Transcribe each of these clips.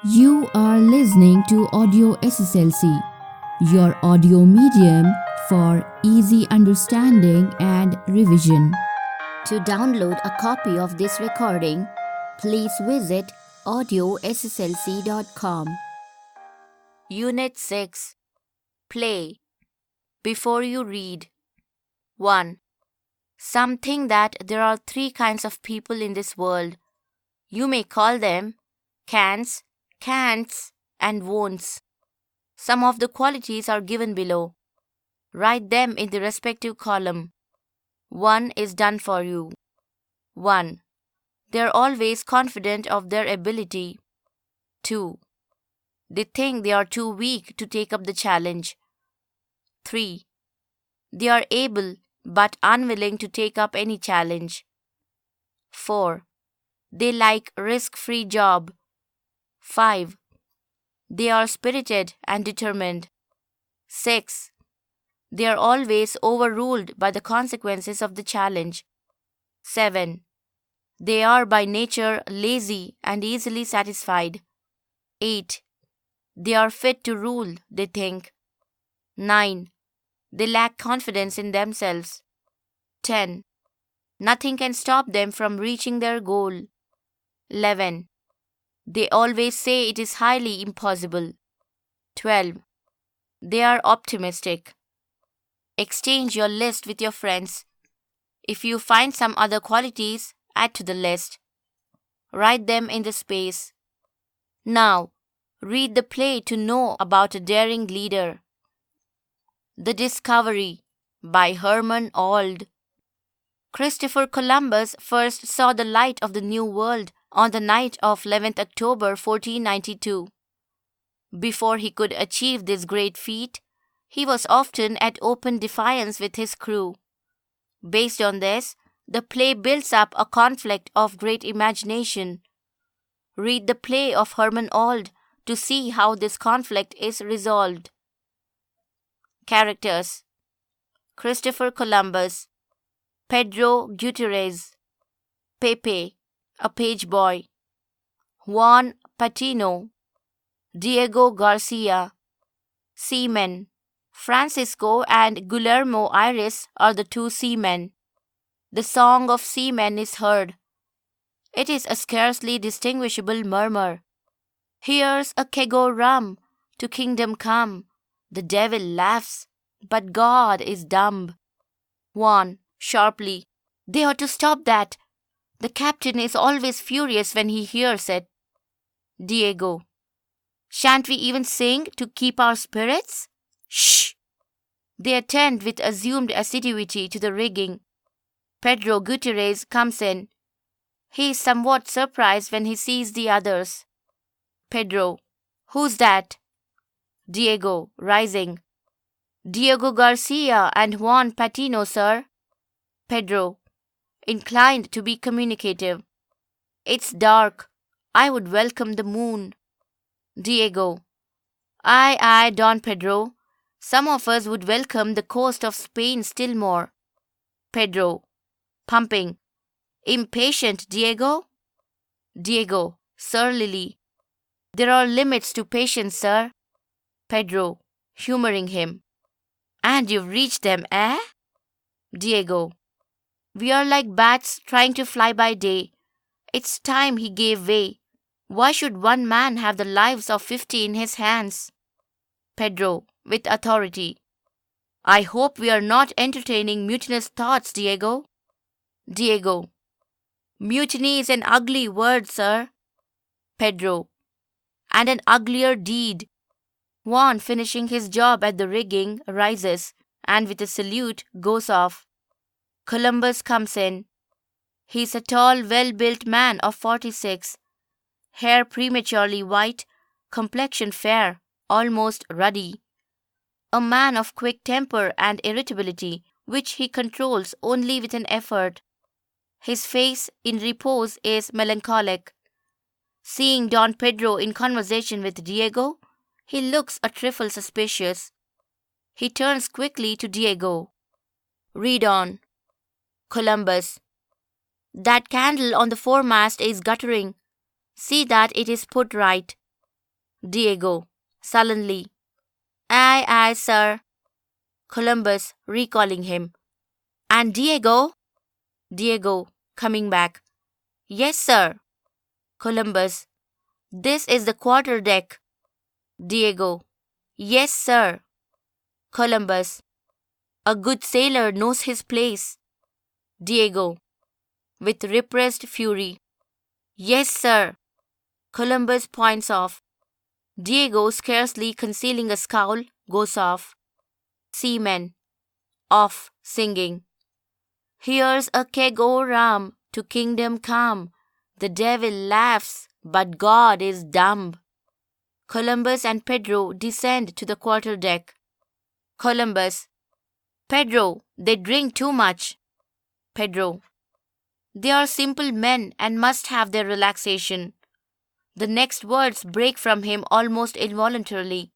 You are listening to Audio SSLC, your audio medium for easy understanding and revision. To download a copy of this recording, please visit audioSSLC.com. Unit 6. Play. Before you read. 1. Something that there are three kinds of people in this world. You may call them cans, can'ts, and won'ts. Some of the qualities are given below. Write them in the respective column. 1 is done for you. 1. They are always confident of their ability. 2. They think they are too weak to take up the challenge. 3. They are able but unwilling to take up any challenge. 4. They like risk-free job. 5. They are spirited and determined. 6. They are always overruled by the consequences of the challenge. 7. They are by nature lazy and easily satisfied. 8. They are fit to rule, they think. 9. They lack confidence in themselves. 10. Nothing can stop them from reaching their goal. 11. They always say it is highly impossible. 12. They are optimistic. Exchange your list with your friends. If you find some other qualities, add to the list. Write them in the space. Now, read the play to know about a daring leader. The Discovery by Herman Auld. Christopher Columbus first saw the light of the New World on the night of 11th October 1492. Before he could achieve this great feat, he was often at open defiance with his crew. Based on this, the play builds up a conflict of great imagination. Read the play of Herman Auld to see how this conflict is resolved. Characters: Christopher Columbus, Pedro Gutierrez, Pepe, a page boy, Juan Patino, Diego Garcia. Seamen: Francisco and Guillermo Iris are the two seamen. The song of seamen is heard. It is a scarcely distinguishable murmur. Here's a keg o' rum, to kingdom come. The devil laughs, but God is dumb. Juan, sharply: They ought to stop that. The captain is always furious when he hears it. Diego: Shan't we even sing to keep our spirits? Shh! They attend with assumed assiduity to the rigging. Pedro Gutierrez comes in. He is somewhat surprised when he sees the others. Pedro: Who's that? Diego, rising: Diego Garcia and Juan Patino, sir. Pedro, inclined to be communicative: It's dark. I would welcome the moon. Diego: Aye, aye, Don Pedro. Some of us would welcome the coast of Spain still more. Pedro, pumping: Impatient, Diego? Diego, surlily: There are limits to patience, sir. Pedro, humoring him: And you've reached them, eh? Diego: We are like bats trying to fly by day. It's time he gave way. Why should one man have the lives of 50 in his hands? Pedro, with authority: I hope we are not entertaining mutinous thoughts, Diego. Diego: Mutiny is an ugly word, sir. Pedro: And an uglier deed. Juan, finishing his job at the rigging, rises and with a salute goes off. Columbus comes in. He is a tall, well-built man of 46, hair prematurely white, complexion fair, almost ruddy. A man of quick temper and irritability, which he controls only with an effort. His face in repose is melancholic. Seeing Don Pedro in conversation with Diego, he looks a trifle suspicious. He turns quickly to Diego. Read on. Columbus: That candle on the foremast is guttering. See that it is put right. Diego, sullenly. Aye, aye, sir. Columbus, recalling him. And Diego? Diego, coming back. Yes, sir. Columbus, this is the quarter deck. Diego, yes, sir. Columbus, a good sailor knows his place. Diego, with repressed fury. Yes, sir. Columbus points off. Diego, scarcely concealing a scowl, goes off. Seamen, off, singing. Here's a keg o' rum to kingdom come. The devil laughs, but God is dumb. Columbus and Pedro descend to the quarter deck. Columbus, Pedro, they drink too much. Pedro, they are simple men and must have their relaxation. The next words break from him almost involuntarily.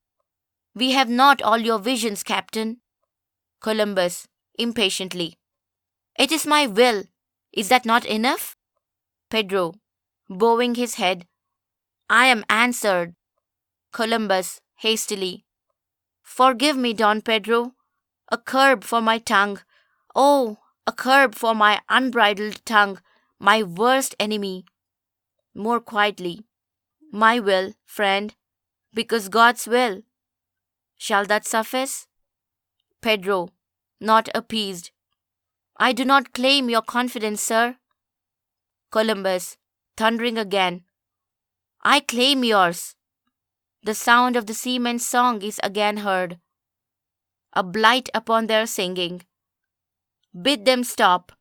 We have not all your visions, Captain. Columbus, impatiently. It is my will. Is that not enough? Pedro, bowing his head. I am answered. Columbus, hastily. Forgive me, Don Pedro. A curb for my tongue. Oh, a curb for my unbridled tongue, my worst enemy. More quietly. My will, friend, because God's will. Shall that suffice? Pedro, not appeased. I do not claim your confidence, sir. Columbus, thundering again. I claim yours. The sound of the seamen's song is again heard. A blight upon their singing. Bid them stop.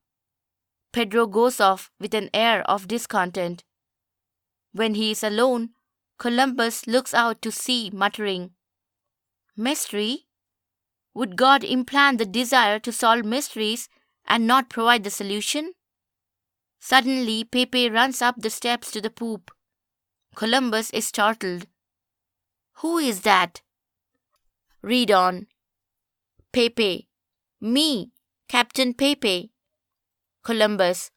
Pedro goes off with an air of discontent. When he is alone, Columbus looks out to sea, muttering, Mystery? Would God implant the desire to solve mysteries and not provide the solution? Suddenly, Pepe runs up the steps to the poop. Columbus is startled. Who is that? Read on. Pepe. Me, Captain Pepe. Columbus,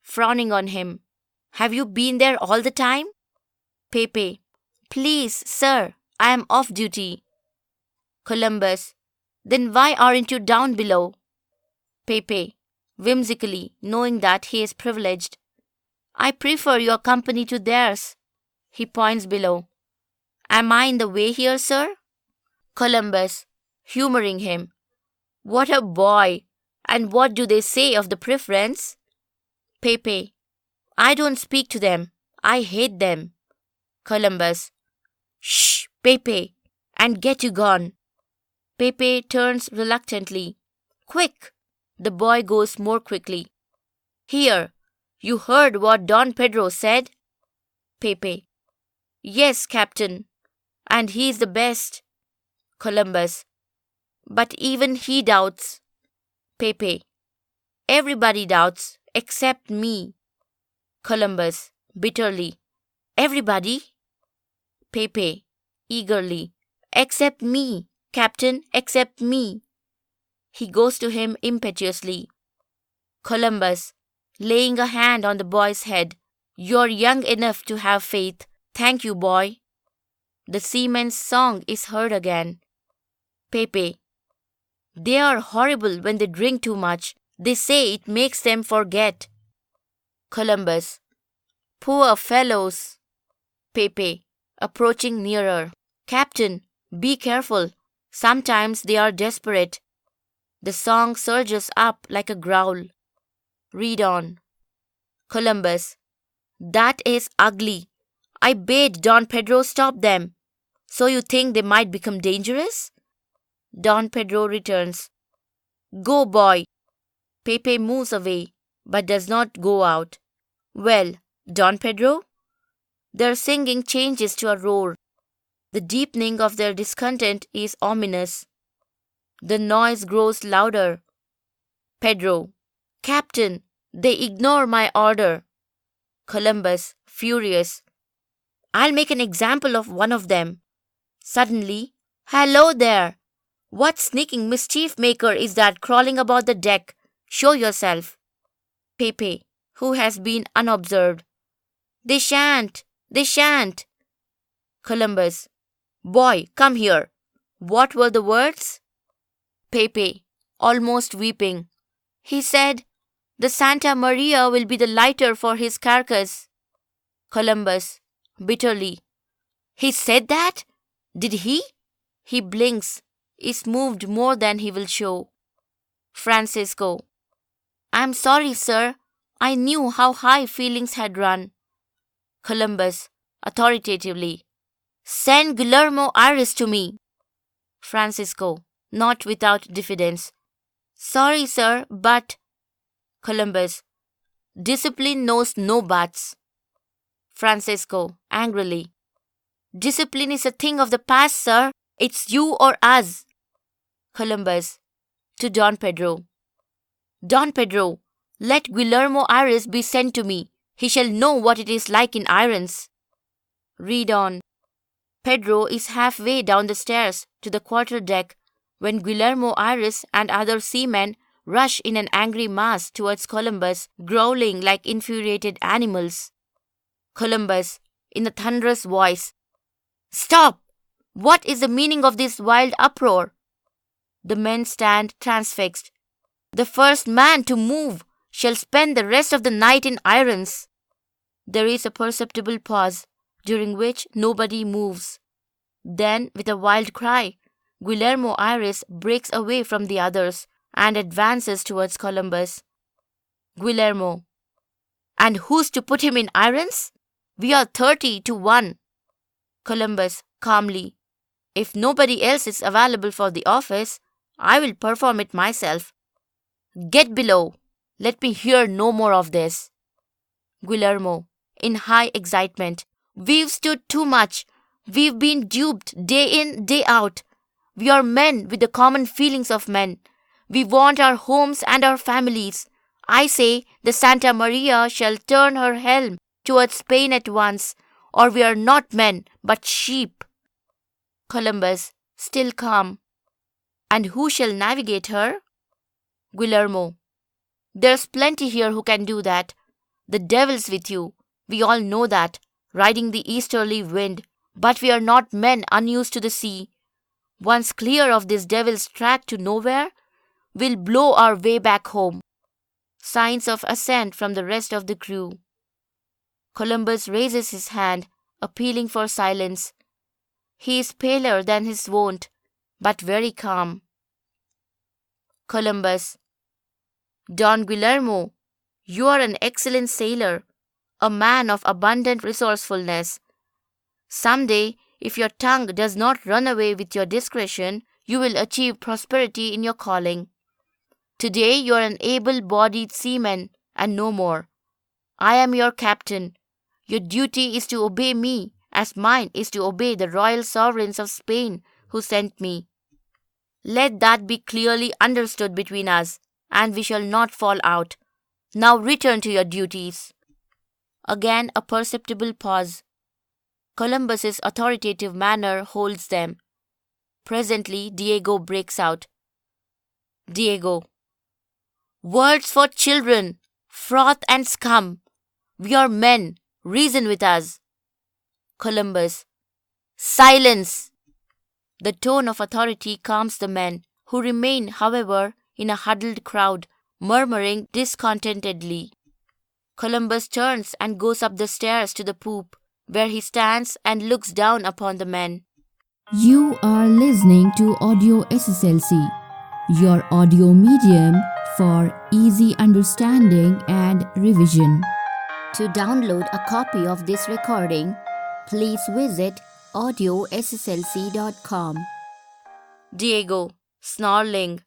frowning on him. Have you been there all the time? Pepe. Please, sir, I am off duty. Columbus. Then why aren't you down below? Pepe, whimsically, knowing that he is privileged. I prefer your company to theirs. He points below. Am I in the way here, sir? Columbus, humoring him. What a boy! And what do they say of the preference? Pepe, I don't speak to them. I hate them. Columbus, Shh, Pepe, and get you gone. Pepe turns reluctantly. Quick! The boy goes more quickly. Here, you heard what Don Pedro said? Pepe, yes, Captain, and he is the best. Columbus, but even he doubts. Pepe, everybody doubts, except me. Columbus, bitterly, everybody? Pepe, eagerly, except me, Captain, except me. He goes to him impetuously. Columbus, laying a hand on the boy's head. You're young enough to have faith. Thank you, boy. The seaman's song is heard again. Pepe, they are horrible when they drink too much. They say it makes them forget. Columbus, poor fellows. Pepe, approaching nearer. Captain, be careful. Sometimes they are desperate. The song surges up like a growl. Read on. Columbus, that is ugly. I bade Don Pedro stop them. So you think they might become dangerous? Don Pedro returns. Go, boy. Pepe moves away, but does not go out. Well, Don Pedro? Their singing changes to a roar. The deepening of their discontent is ominous. The noise grows louder. Pedro, Captain, they ignore my order. Columbus, furious. I'll make an example of one of them. Suddenly, hello there! What sneaking mischief maker is that crawling about the deck? Show yourself. Pepe, who has been unobserved. They shan't! They shan't! Columbus, Boy, come here. What were the words? Pepe, almost weeping. He said, the Santa Maria will be the lighter for his carcass. Columbus, bitterly. He said that? Did he? He blinks, is moved more than he will show. Francisco. I'm sorry, sir. I knew how high feelings had run. Columbus, authoritatively. Send Guillermo Iris to me. Francisco, not without diffidence. Sorry, sir, but... Columbus, discipline knows no buts. Francisco, angrily. Discipline is a thing of the past, sir. It's you or us. Columbus, to Don Pedro. Don Pedro, let Guillermo Iris be sent to me. He shall know what it is like in irons. Read on. Pedro is halfway down the stairs to the quarter-deck when Guillermo Iris and other seamen rush in an angry mass towards Columbus, growling like infuriated animals. Columbus, in a thunderous voice. Stop! What is the meaning of this wild uproar? The men stand transfixed. The first man to move shall spend the rest of the night in irons. There is a perceptible pause, during which nobody moves. Then, with a wild cry, Guillermo Iris breaks away from the others and advances towards Columbus. Guillermo. And who's to put him in irons? We are 30-1. Columbus, calmly. If nobody else is available for the office, I will perform it myself. Get below. Let me hear no more of this. Guillermo, in high excitement. We've stood too much. We've been duped day in, day out. We are men with the common feelings of men. We want our homes and our families. I say the Santa Maria shall turn her helm towards Spain at once, or we are not men, but sheep. Columbus, still calm. And who shall navigate her? Guillermo. There's plenty here who can do that. The devil's with you. We all know that, riding the easterly wind. But we are not men unused to the sea. Once clear of this devil's track to nowhere, we'll blow our way back home. Signs of assent from the rest of the crew. Columbus raises his hand, appealing for silence. He is paler than his wont, but very calm. Columbus. Don Guillermo, you are an excellent sailor, a man of abundant resourcefulness. Some day, if your tongue does not run away with your discretion, you will achieve prosperity in your calling. Today you are an able-bodied seaman, and no more. I am your captain. Your duty is to obey me, as mine is to obey the royal sovereigns of Spain who sent me. Let that be clearly understood between us, and we shall not fall out. Now return to your duties. Again a perceptible pause. Columbus's authoritative manner holds them. Presently Diego breaks out. Diego. Words for children, froth and scum. We are men. Reason with us. Columbus. Silence! The tone of authority calms the men, who remain, however, in a huddled crowd, murmuring discontentedly. Columbus turns and goes up the stairs to the poop, where he stands and looks down upon the men. You are listening to Audio SSLC, your audio medium for easy understanding and revision. To download a copy of this recording, please visit audiosslc.com. Diego, snarling.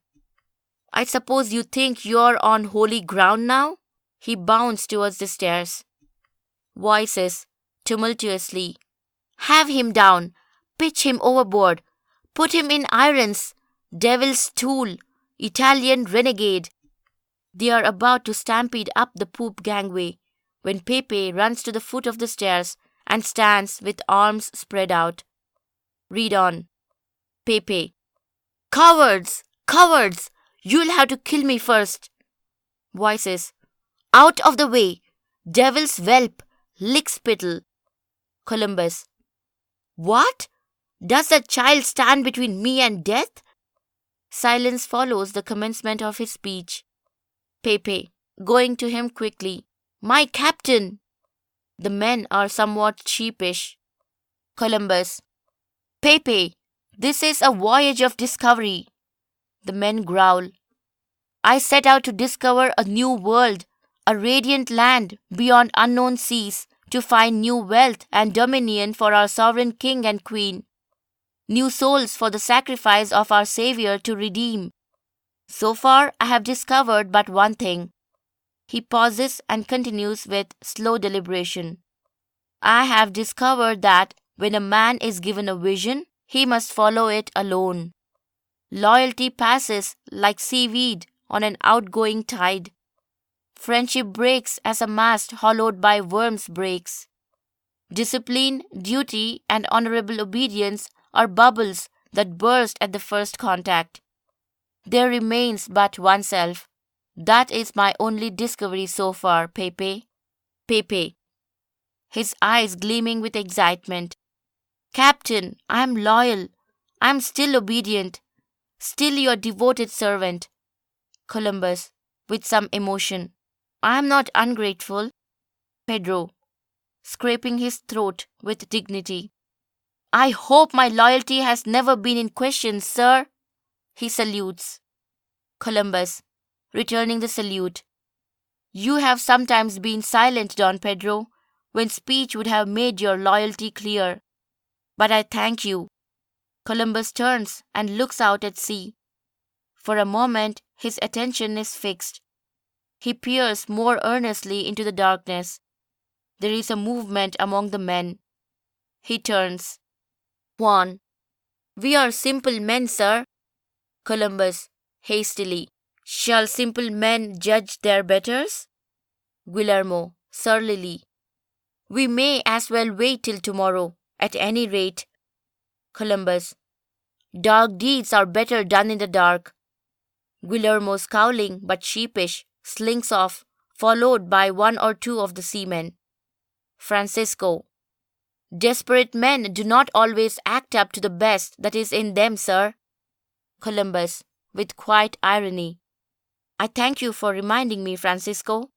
I suppose you think you're on holy ground now? He bounds towards the stairs. Voices, tumultuously. Have him down. Pitch him overboard. Put him in irons. Devil's tool. Italian renegade. They are about to stampede up the poop gangway, when Pepe runs to the foot of the stairs and stands with arms spread out. Read on. Pepe. Cowards! Cowards! You'll have to kill me first. Voices. Out of the way! Devil's whelp! Lickspittle! Columbus. What? Does a child stand between me and death? Silence follows the commencement of his speech. Pepe, going to him quickly. My captain! The men are somewhat sheepish. Columbus. Pepe, this is a voyage of discovery. The men growl. I set out to discover a new world, a radiant land beyond unknown seas, to find new wealth and dominion for our sovereign king and queen, new souls for the sacrifice of our Savior to redeem. So far, I have discovered but one thing. He pauses and continues with slow deliberation. I have discovered that when a man is given a vision, he must follow it alone. Loyalty passes like seaweed on an outgoing tide. Friendship breaks as a mast hollowed by worms breaks. Discipline, duty, and honorable obedience are bubbles that burst at the first contact. There remains but oneself. That is my only discovery so far, Pepe. Pepe, his eyes gleaming with excitement. Captain, I am loyal. I am still obedient. Still your devoted servant. Columbus, with some emotion. I am not ungrateful. Pedro, scraping his throat with dignity. I hope my loyalty has never been in question, sir. He salutes. Columbus, returning the salute. You have sometimes been silent, Don Pedro, when speech would have made your loyalty clear. But I thank you. Columbus turns and looks out at sea. For a moment his attention is fixed. He peers more earnestly into the darkness. There is a movement among the men. He turns. Juan. We are simple men, sir. Columbus, hastily. Shall simple men judge their betters? Guillermo, surlily. We may as well wait till tomorrow, at any rate. Columbus. Dark deeds are better done in the dark. Guillermo, scowling but sheepish, slinks off, followed by one or two of the seamen. Francisco. Desperate men do not always act up to the best that is in them, sir. Columbus, with quiet irony. I thank you for reminding me, Francisco.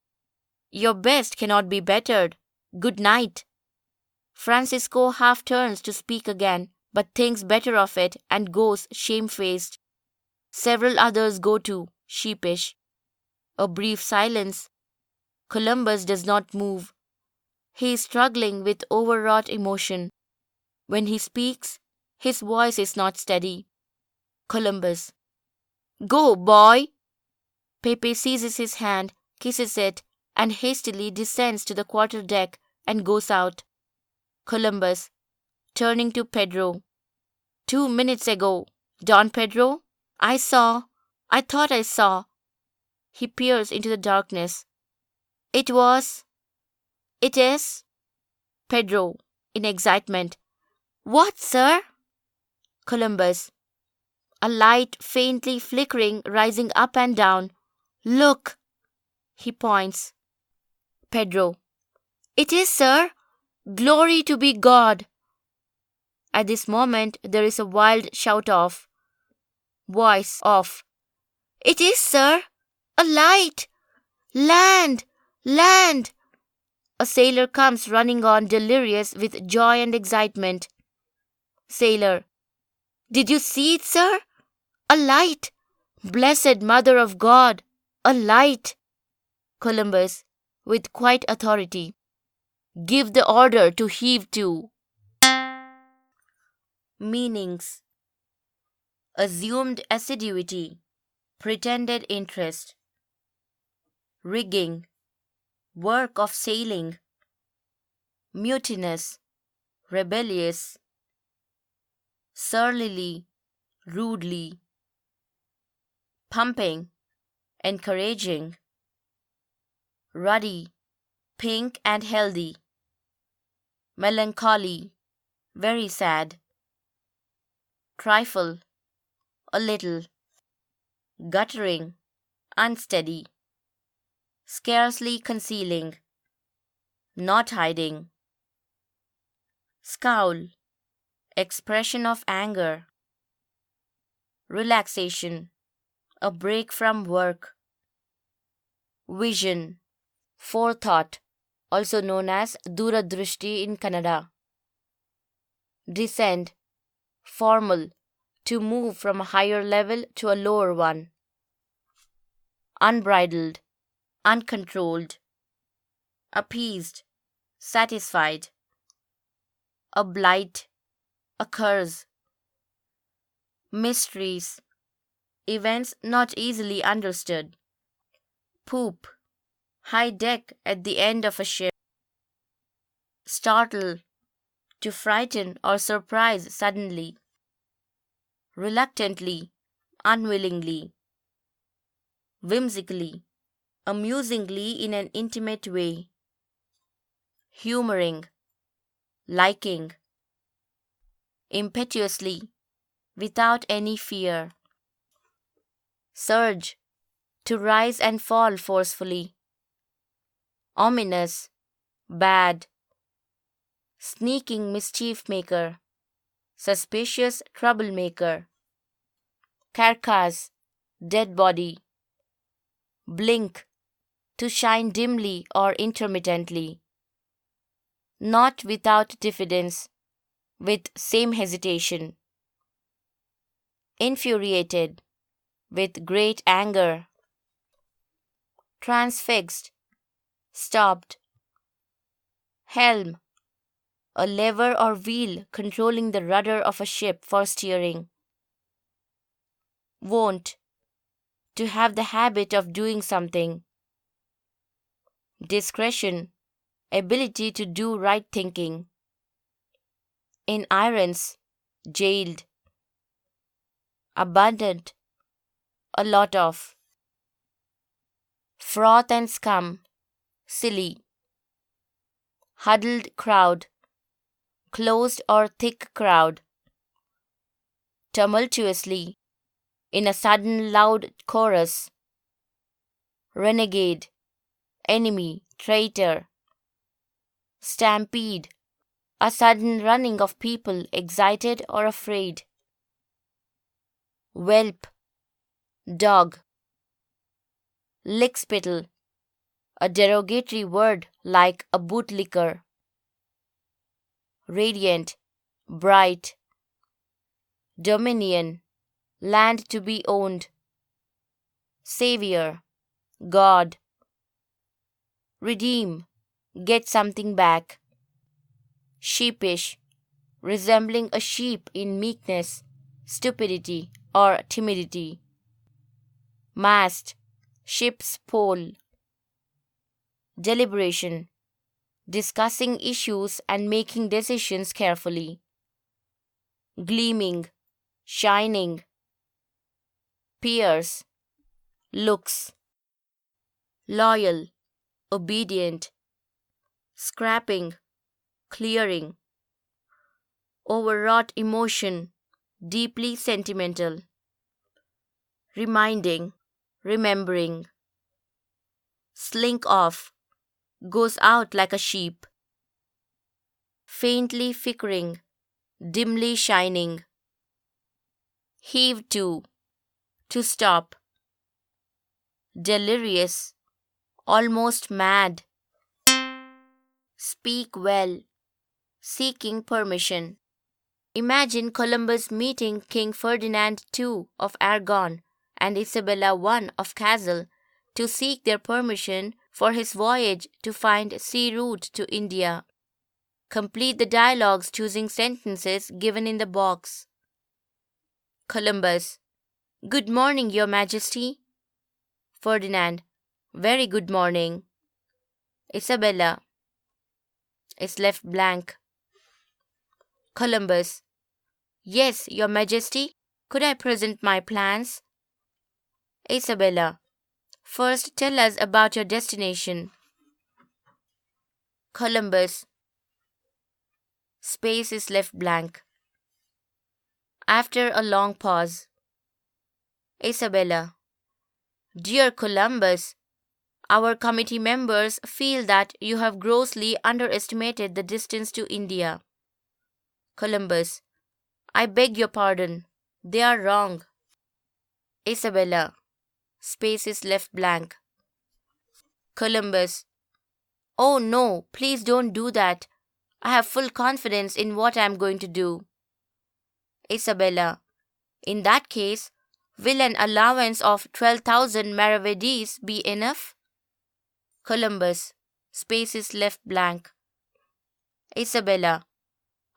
Your best cannot be bettered. Good night. Francisco half turns to speak again, but thinks better of it and goes shamefaced. Several others go too, sheepish. A brief silence. Columbus does not move. He is struggling with overwrought emotion. When he speaks, his voice is not steady. Columbus. Go, boy! Pepe seizes his hand, kisses it, and hastily descends to the quarter-deck and goes out. Columbus, turning to Pedro. 2 minutes ago, Don Pedro, I thought I saw. He peers into the darkness. It is. Pedro, in excitement. What, sir? Columbus. A light faintly flickering, rising up and down. Look! He points. Pedro. It is, sir. Glory to be God. At this moment there is a wild shout of. Voice off. It is, sir. A light. Land! Land! A sailor comes running on, delirious with joy and excitement. Sailor. Did you see it, sir? A light! Blessed Mother of God! A light! Columbus, with quiet authority. Give the order to heave to. Meanings. Assumed assiduity. Pretended interest. Rigging. Work of sailing. Mutinous. Rebellious. Surlily. Rudely. Pumping. Encouraging. Ruddy. Pink and healthy. Melancholy. Very sad. Trifle. A little. Guttering. Unsteady. Scarcely concealing. Not hiding. Scowl. expression of anger, relaxation, a break from work, vision, forethought, also known as Duradrushti in Kannada, descend, formal, to move from a higher level to a lower one, unbridled, uncontrolled, appeased, satisfied, a blight, a curse, mysteries, events not easily understood, poop, high deck at the end of a ship, startle, to frighten or surprise suddenly, reluctantly, unwillingly, whimsically, amusingly in an intimate way, humoring, liking, impetuously, without any fear, surge, to rise and fall forcefully, ominous, bad, sneaking mischief maker, suspicious troublemaker, carcass, dead body, blink, to shine dimly or intermittently, not without diffidence, with same hesitation, infuriated, with great anger, transfixed, stopped, helm, a lever or wheel controlling the rudder of a ship for steering, wont, to have the habit of doing something, discretion, ability to do right thinking, in irons, jailed, abundant, a lot of, froth and scum, silly, huddled crowd, closed or thick crowd, tumultuously, in a sudden loud chorus, renegade, enemy, traitor, stampede, a sudden running of people excited or afraid, whelp, dog, lickspittle, a derogatory word like a bootlicker, radiant, bright, dominion, land to be owned, savior, God, redeem, get something back, sheepish, resembling a sheep in meekness, stupidity, or timidity, mast, ship's pole, deliberation, discussing issues and making decisions carefully, gleaming, shining, pierce, looks, loyal, obedient, scrapping, clearing, overwrought emotion, deeply sentimental, reminding, remembering, slink off, goes out like a sheep, faintly flickering, dimly shining, heave to stop, delirious, almost mad, speak well, seeking permission. Imagine Columbus meeting King Ferdinand II of Aragon and Isabella I of Castile to seek their permission for his voyage to find sea route to India. Complete the dialogues choosing sentences given in the box. Columbus: Good morning, Your Majesty. Ferdinand: Very good morning. Isabella is left blank. Columbus: Yes, Your Majesty. Could I present my plans? Isabella: First tell us about your destination. Columbus. Space is left blank. After a long pause. Isabella: Dear Columbus, our committee members feel that you have grossly underestimated the distance to India. Columbus: I beg your pardon. They are wrong. Isabella. Space is left blank. Columbus. Oh no, please don't do that. I have full confidence in what I am going to do. Isabella. In that case, will an allowance of 12,000 maravedis be enough? Columbus. Space is left blank. Isabella.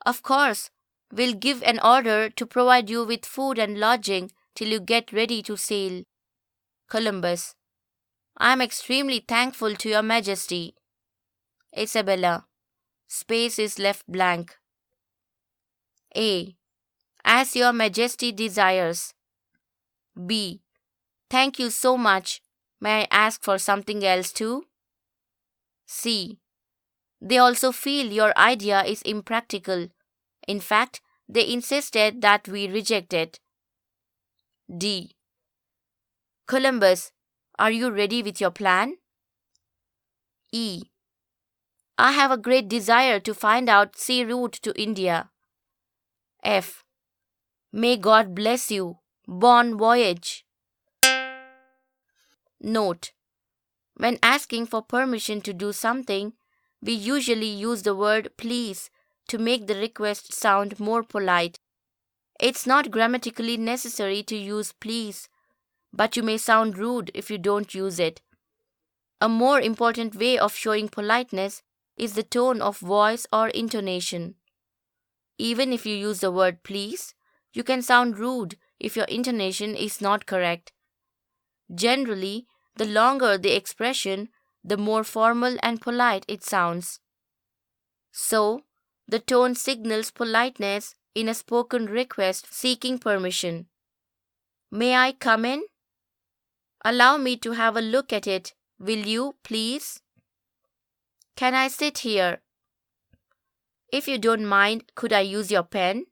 Of course, we'll give an order to provide you with food and lodging till you get ready to sail. Columbus. I am extremely thankful to your majesty. Isabella. Space is left blank. A. As your majesty desires. B. Thank you so much. May I ask for something else too? C. They also feel your idea is impractical. In fact, they insisted that we reject it. D. Columbus, are you ready with your plan? E. I have a great desire to find out sea route to India. F. May God bless you. Bon voyage. Note: when asking for permission to do something, we usually use the word please to make the request sound more polite. It's not grammatically necessary to use please, but you may sound rude if you don't use it. A more important way of showing politeness is the tone of voice or intonation. Even if you use the word please, you can sound rude if your intonation is not correct. Generally, the longer the expression, the more formal and polite it sounds. So, the tone signals politeness in a spoken request seeking permission. May I come in? Allow me to have a look at it, will you, please? Can I sit here? If you don't mind, could I use your pen?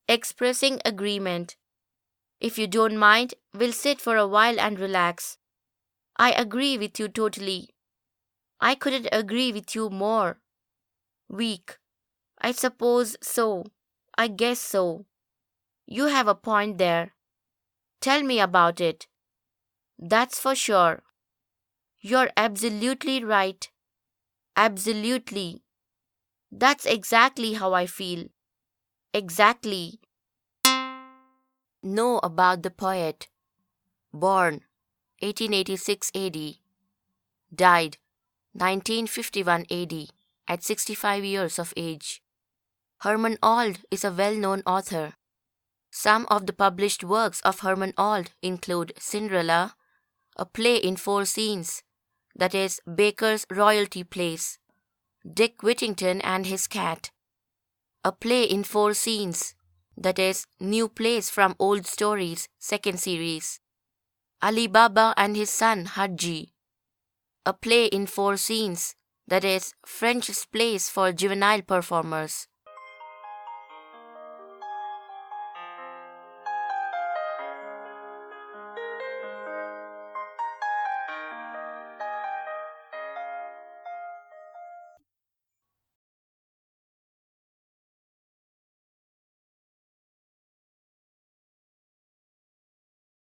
Expressing agreement. If you don't mind, we'll sit for a while and relax. I agree with you totally. I couldn't agree with you more. Weak. I suppose so. I guess so. You have a point there. Tell me about it. That's for sure. You're absolutely right. Absolutely. That's exactly how I feel. Exactly. Know about the poet. Born 1886 AD. Died 1951 AD at 65 years of age. Herman Old is a well-known author. Some of the published works of Herman Old include Cinderella, a play in 4 scenes, that is Baker's Royalty Plays; Dick Whittington and His Cat, a play in 4 scenes, that is New Plays from Old Stories, 2nd series; Ali Baba and His Son Hadji, a play in 4 scenes, that is French plays for juvenile performers;